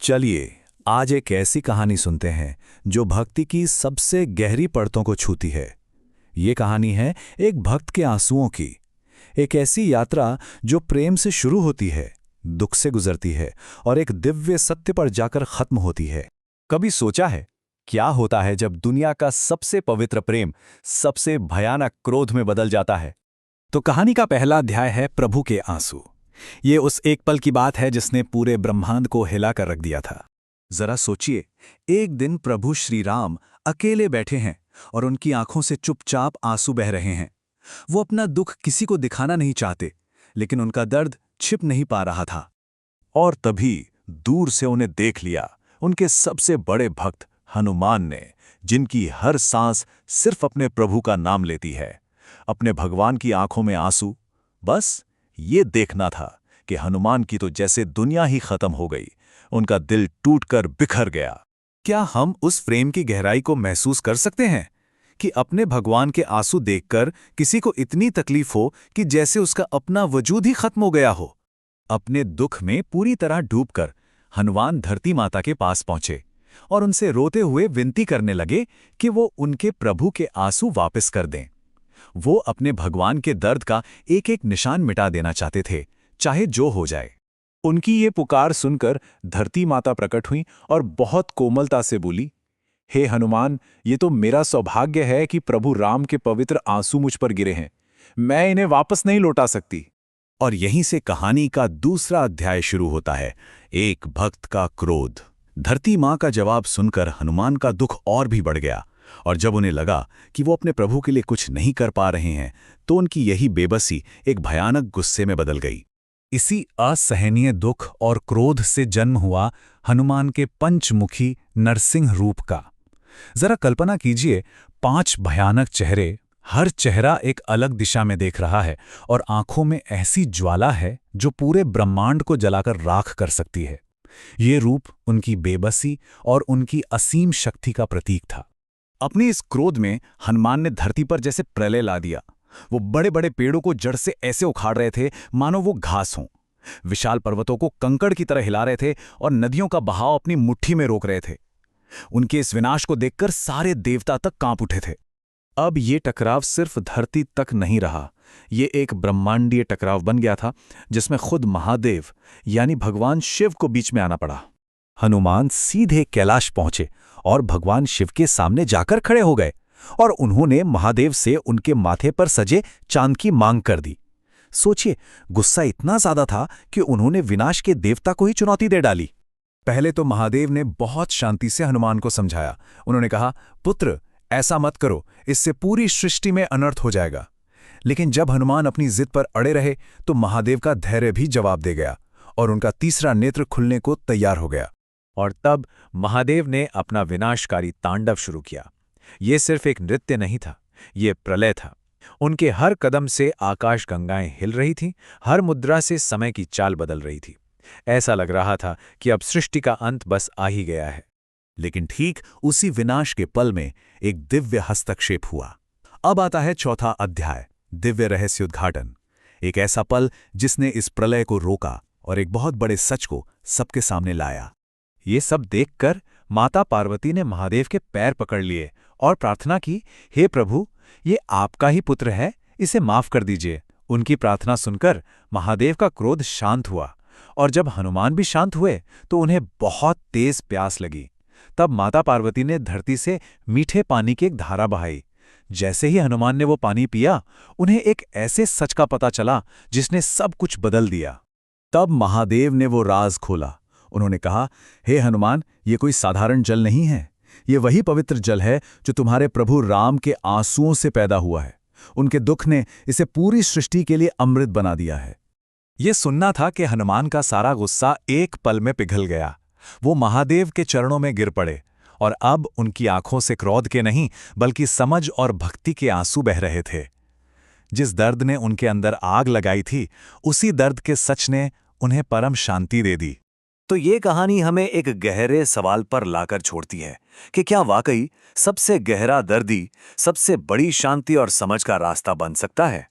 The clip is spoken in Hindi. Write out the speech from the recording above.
चलिए आज एक ऐसी कहानी सुनते हैं जो भक्ति की सबसे गहरी परतों को छूती है। ये कहानी है एक भक्त के आंसुओं की। एक ऐसी यात्रा जो प्रेम से शुरू होती है, दुख से गुजरती है और एक दिव्य सत्य पर जाकर खत्म होती है। कभी सोचा है क्या होता है जब दुनिया का सबसे पवित्र प्रेम सबसे भयानक क्रोध में बदल जाता है? तो कहानी का पहला अध्याय है प्रभु के आंसू। ये उस एक पल की बात है जिसने पूरे ब्रह्मांड को हिलाकर रख दिया था। जरा सोचिए, एक दिन प्रभु श्री राम अकेले बैठे हैं और उनकी आंखों से चुपचाप आंसू बह रहे हैं। वो अपना दुख किसी को दिखाना नहीं चाहते, लेकिन उनका दर्द छिप नहीं पा रहा था। और तभी दूर से उन्हें देख लिया उनके सबसे बड़े भक्त हनुमान ने, जिनकी हर सांस सिर्फ अपने प्रभु का नाम लेती है। अपने भगवान की आंखों में आंसू, बस ये देखना था कि हनुमान की तो जैसे दुनिया ही खत्म हो गई, उनका दिल टूटकर बिखर गया। क्या हम उस प्रेम की गहराई को महसूस कर सकते हैं कि अपने भगवान के आंसू देखकर किसी को इतनी तकलीफ हो कि जैसे उसका अपना वजूद ही खत्म हो गया हो? अपने दुख में पूरी तरह डूबकर हनुमान धरती माता के पास पहुंचे और उनसे रोते हुए विनती करने लगे कि वो उनके प्रभु के आंसू वापस कर दें। वो अपने भगवान के दर्द का एक एक निशान मिटा देना चाहते थे, चाहे जो हो जाए। उनकी ये पुकार सुनकर धरती माता प्रकट हुई और बहुत कोमलता से बोली, हे हनुमान, ये तो मेरा सौभाग्य है कि प्रभु राम के पवित्र आंसू मुझ पर गिरे हैं। मैं इन्हें वापस नहीं लौटा सकती। और यहीं से कहानी का दूसरा अध्याय शुरू होता है, एक भक्त का क्रोध। धरती माँ का जवाब सुनकर हनुमान का दुख और भी बढ़ गया, और जब उन्हें लगा कि वो अपने प्रभु के लिए कुछ नहीं कर पा रहे हैं, तो उनकी यही बेबसी एक भयानक गुस्से में बदल गई। इसी असहनीय दुख और क्रोध से जन्म हुआ हनुमान के पंचमुखी नरसिंह रूप का। जरा कल्पना कीजिए, 5 भयानक चेहरे, हर चेहरा एक अलग दिशा में देख रहा है और आंखों में ऐसी ज्वाला है जो पूरे ब्रह्मांड को जलाकर राख कर सकती है। ये रूप उनकी बेबसी और उनकी असीम शक्ति का प्रतीक था। अपनी इस क्रोध में हनुमान ने धरती पर जैसे प्रलय ला दिया। वो बड़े बड़े पेड़ों को जड़ से ऐसे उखाड़ रहे थे मानो वो घास हों। विशाल पर्वतों को कंकड़ की तरह हिला रहे थे और नदियों का बहाव अपनी मुट्ठी में रोक रहे थे। उनके इस विनाश को देखकर सारे देवता तक कांप उठे थे। अब ये टकराव सिर्फ धरती तक नहीं रहा, ये एक ब्रह्मांडीय टकराव बन गया था, जिसमें खुद महादेव यानी भगवान शिव को बीच में आना पड़ा। हनुमान सीधे कैलाश पहुंचे और भगवान शिव के सामने जाकर खड़े हो गए और उन्होंने महादेव से उनके माथे पर सजे चांद की मांग कर दी। सोचिए, गुस्सा इतना ज्यादा था कि उन्होंने विनाश के देवता को ही चुनौती दे डाली। पहले तो महादेव ने बहुत शांति से हनुमान को समझाया। उन्होंने कहा, पुत्र, ऐसा मत करो, इससे पूरी सृष्टि में अनर्थ हो जाएगा। लेकिन जब हनुमान अपनी जिद पर अड़े रहे तो महादेव का धैर्य भी जवाब दे गया और उनका तीसरा नेत्र खुलने को तैयार हो गया। और तब महादेव ने अपना विनाशकारी तांडव शुरू किया। ये सिर्फ एक नृत्य नहीं था, ये प्रलय था। उनके हर कदम से आकाश गंगाएं हिल रही थीं, हर मुद्रा से समय की चाल बदल रही थी। ऐसा लग रहा था कि अब सृष्टि का अंत बस आ ही गया है। लेकिन ठीक उसी विनाश के पल में एक दिव्य हस्तक्षेप हुआ। अब आता है चौथा अध्याय, दिव्य रहस्योद्घाटन। एक ऐसा पल जिसने इस प्रलय को रोका और एक बहुत बड़े सच को सबके सामने लाया। ये सब देखकर माता पार्वती ने महादेव के पैर पकड़ लिए और प्रार्थना की, हे प्रभु, ये आपका ही पुत्र है, इसे माफ कर दीजिए। उनकी प्रार्थना सुनकर महादेव का क्रोध शांत हुआ और जब हनुमान भी शांत हुए तो उन्हें बहुत तेज प्यास लगी। तब माता पार्वती ने धरती से मीठे पानी की एक धारा बहाई। जैसे ही हनुमान ने वो पानी पिया, उन्हें एक ऐसे सच का पता चला जिसने सब कुछ बदल दिया। तब महादेव ने वो राज खोला। उन्होंने कहा, हे हनुमान, ये कोई साधारण जल नहीं है, ये वही पवित्र जल है जो तुम्हारे प्रभु राम के आंसुओं से पैदा हुआ है। उनके दुख ने इसे पूरी सृष्टि के लिए अमृत बना दिया है। ये सुनना था कि हनुमान का सारा गुस्सा एक पल में पिघल गया। वो महादेव के चरणों में गिर पड़े और अब उनकी आंखों से क्रोध के नहीं बल्कि समझ और भक्ति के आंसू बह रहे थे। जिस दर्द ने उनके अंदर आग लगाई थी, उसी दर्द के सच ने उन्हें परम शांति दे दी। तो ये कहानी हमें एक गहरे सवाल पर लाकर छोड़ती है कि क्या वाकई सबसे गहरा दर्द ही सबसे बड़ी शांति और समझ का रास्ता बन सकता है?